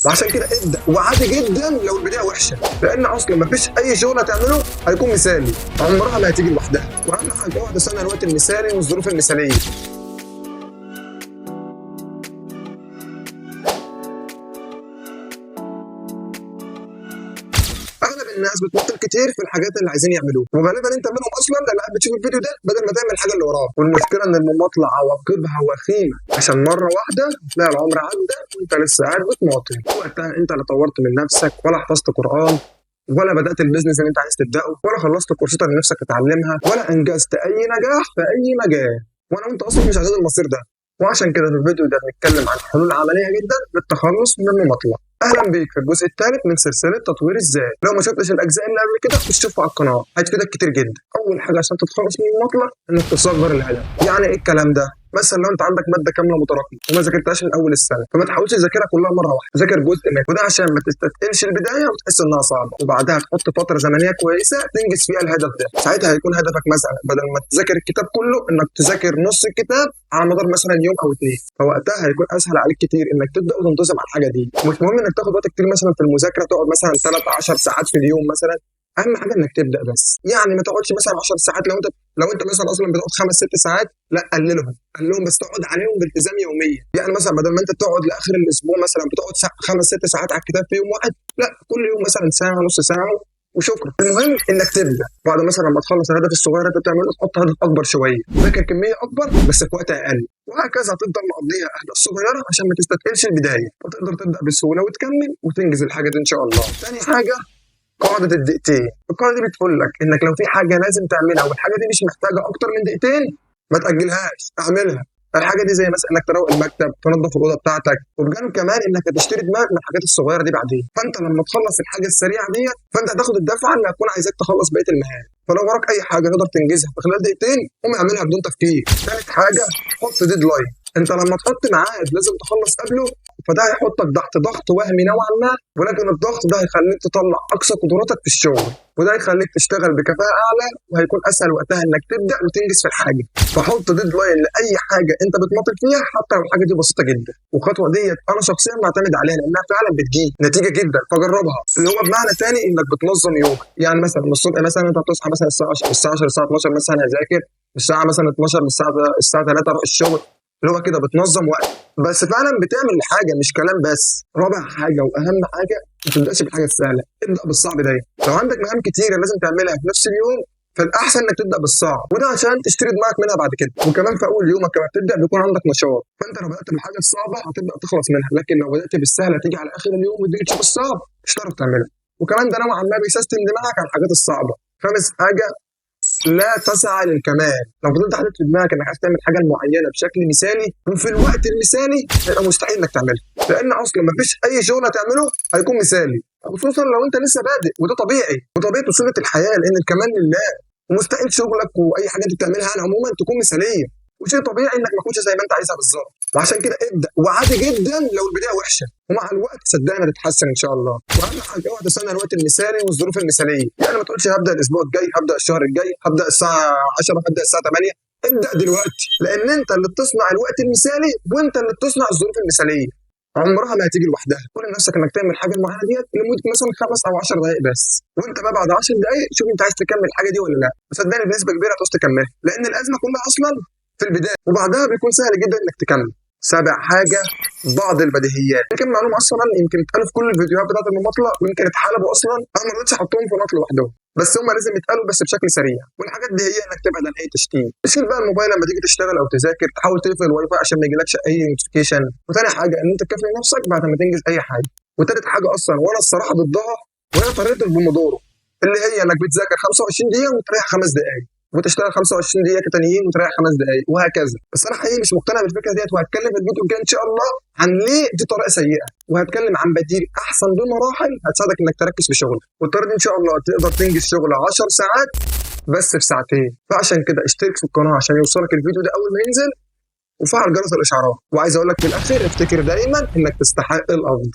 وعشان كده ابدا، وعادي جدا لو البدايه وحشه، لان اصلا مفيش اي شغل هتعمله هيكون مثالي، عمرها ما هتيجي لوحدها. واهم حاجه اقعد استنى الوقت المثالي والظروف المثاليه. اغلب الناس بتمطل كتير في الحاجات اللي عايزين يعملوها، وغالبا انت منهم اصلا اللي قاعد بتشوف الفيديو ده بدل ما تعمل الحاجه اللي وراها. والمشكله ان المماطله عواقبها وخيمه، عشان مره واحده تلاقي العمر عدى وانت لسه قاعد بتماطل. وقتها انت لا طورت من نفسك، ولا حفظت قران، ولا بدات البيزنس اللي انت عايز تبداه، ولا خلصت الكورسات اللي نفسك تتعلمها، ولا انجزت اي نجاح في اي مجال. وانا وانت اصلا مش عايزين المصير ده. وعشان كده في الفيديو ده بنتكلم عن حلول عمليه جدا للتخلص من المماطله. اهلا بيك في الجزء الثالث من سلسله تطوير الذات. لو ما شفتش الاجزاء اللي قبل كده خش شوفها على القناه، هتفيدك كتير جدا. اول حاجه عشان تتخلص من المماطله انك تصغر الهدف. يعني ايه الكلام ده؟ مثلا لو انت عندك ماده كامله متراكمه وما ذاكرتهاش من اول السنه، فما تحاولش تذاكرها كلها مره واحده، ذاكر جزء منها، وده عشان ما تستثقلش البدايه وتحس انها صعبه، وبعدها تحط فتره زمنيه كويسه تنجز فيها الهدف ده. ساعتها هيكون هدفك مثلا بدل ما تذاكر الكتاب كله انك تذاكر نص الكتاب على مدار مثلا يوم او اتنين، فوقتها هيكون اسهل عليك كتير انك تبدا وتنتظم على الحاجه دي. مش مهم انك تاخد وقت كتير مثلا في المذاكره، تقعد مثلا 13 ساعات في اليوم مثلا. اهم حاجه انك تبدا بس، يعني ما تقعدش مثلا 10 ساعات. لو انت مثلا اصلا بتقعد 5 6 ساعات، لا قللهم بس تقعد عليهم بالتزام يوميا. يعني مثلا بدل ما انت تقعد لاخر الاسبوع مثلا بتقعد 5 6 ساعات على الكتاب في يوم واحد، لا كل يوم مثلا ساعه نص ساعه وشكرا. المهم انك تبدا، بعد مثلا ما تخلص الهدف الصغير اللي انت بتعمله تحط هدف اكبر شويه، ذاكر كميه اكبر بس في وقت اقل، وهكذا تفضل مقضيها اهداف صغيره عشان ما تستثقلش البدايه، فتقدر تبدا بسهوله وتكمل وتنجز الحاجه دي ان شاء الله. ثاني حاجه قاعدة الدقيقتين. القاعدة دي بتقول لك انك لو في حاجة لازم تعملها والحاجة دي مش محتاجة اكتر من دقيقتين، ما تأجلهاش، اعملها. الحاجة دي زي مثلا انك تروق المكتب، تنظف الأوضة بتاعتك، وبجانب كمان انك هتشتري دماغك من الحاجات الصغيرة دي بعدين. فانت لما تخلص الحاجة السريعة ديت، فانت هتاخد الدفعة اللي هتكون عايزاك تخلص بقية المهام. فلو وراك اي حاجة تقدر تنجزها في خلال دقيقتين، قوم اعملها بدون تفكير. ثالث حاجة حط ديدلاين. انت لما تحط ميعاد لازم تخلص قبله، فده هيحطك تحت ضغط وهمي نوعا ما، ولكن الضغط ده هيخليك تطلع اقصى قدراتك في الشغل، وده هيخليك تشتغل بكفاءه اعلى، وهيكون اسهل وقتها انك تبدا وتنجز في الحاجه. فحط ديدلاين لاي حاجه انت بتماطل فيها حتى لو الحاجه دي بسيطه جدا. والخطوه ديت انا شخصيا بعتمد عليها لانها فعلا بتجيب نتيجه جدا، فجربها. اللي هو بمعنى تاني انك بتنظم يومك. يعني مثلا من الصبح مثلا انت بتصحى مثلا الساعه 10 الساعه 12 مثلا هذاكر، الساعه مثلا 12 للساعه 3 اروح الشغل، اللي هو كده بتنظم وقت، بس فعلا بتعمل حاجه مش كلام بس. رابع حاجه واهم حاجه، ما تبداش بالحاجه السهله، ابدا بالصعب دايما. لو عندك مهام كتيره لازم تعملها في نفس اليوم، فالاحسن انك تبدا بالصعب، وده عشان تشتري دماغك منها بعد كده. وكمان في اول يومك لما بتبدا بيكون عندك نشاط، فانت لو بدات بالحاجه الصعبه هتبدا تخلص منها، لكن لو بدات بالسهله تيجي على اخر اليوم وتيجي تشوف الصعب مش هتعرف تعملها. وكمان ده نوعا ما بيسيستم دماغك على الحاجات الصعبه. خامس حاجه، لا تسعى للكمال. لو فضلت حاطط في دماغك انك عايز تعمل حاجه معينه بشكل مثالي وفي الوقت المثالي، هيبقى مستحيل انك تعملها، لان اصلا مفيش اي شغل هتعمله هيكون مثالي، خصوصا لو انت لسه بادئ. وده طبيعي وطبيعه وسنه الحياه، لان الكمال لله، ومستحيل شغلك واي حاجه انت بتعملها يعني عموما تكون مثاليه، وشيء طبيعي انك ما تكونش زي ما انت عايزها بالظبط. وعشان كده ابدا، وعادي جدا لو البدايه وحشه، ومع الوقت صدقني هتتحسن ان شاء الله. واهم حاجه اوعى تستنى الوقت المثالي والظروف المثاليه. يعني ما تقولش هبدا الاسبوع الجاي، هبدا الشهر الجاي، هبدا الساعه 10، هبدا الساعه 8. ابدا دلوقتي، لان انت اللي بتصنع الوقت المثالي وانت اللي بتصنع الظروف المثاليه. عمرها ما هتيجي لوحدها. قول لنفسك انك تعمل حاجه معينه ديت لمده مثلا 5 او 10 دقائق بس، وانت بقى بعد 10 دقائق شوف انت عايز تكمل الحاجه دي ولا لا. وصدقني بنسبه كبيره هتعوز تكملها، لان الازمه كلها اصلا في البدايه، وبعدها بيكون سهل جدا انك تكمل. سابع حاجه بعض البديهيات. يمكن معلومه اصلا يمكن اتقالوا في كل الفيديوهات بتاعت المماطله، ويمكن اتحلبوا اصلا، انا ما رضيتش احطهم في نقط لوحدهم، بس هم لازم يتقالوا بس بشكل سريع. والحاجات دي هي انك تبعد عن اي تشتيت، تشيل بقى الموبايل لما تيجي تشتغل او تذاكر، تحاول تقفل الواي فاي عشان ما يجيلكش اي نوتيفيكيشن. وثاني حاجه ان انت تكافئ نفسك بعد ما تنجز اي حاجه. وثالث حاجه اصلا وانا الصراحه ضدها، وهي طريقه البومودورو، اللي هي انك بتذاكر 25 دقيقه وتريح 5 دقائق، وتشتغل 25 دقيقه تانيين وتريح 5 دقائق، وهكذا. بس انا حقيقي مش مقتنع بالفكره ديت، وهتكلم في الفيديو الجاي ان شاء الله عن ليه دي طريقه سيئه، وهتكلم عن بديل احسن بمراحل هتساعدك انك تركز في شغلك. والطريقه دي ان شاء الله تقدر تنجز شغل 10 ساعات بس في ساعتين. فعشان كده اشترك في القناه عشان يوصلك الفيديو ده اول ما ينزل، وفعل جرس الاشعارات. وعايز اقول لك في الاخر افتكر دايما انك تستحق الافضل.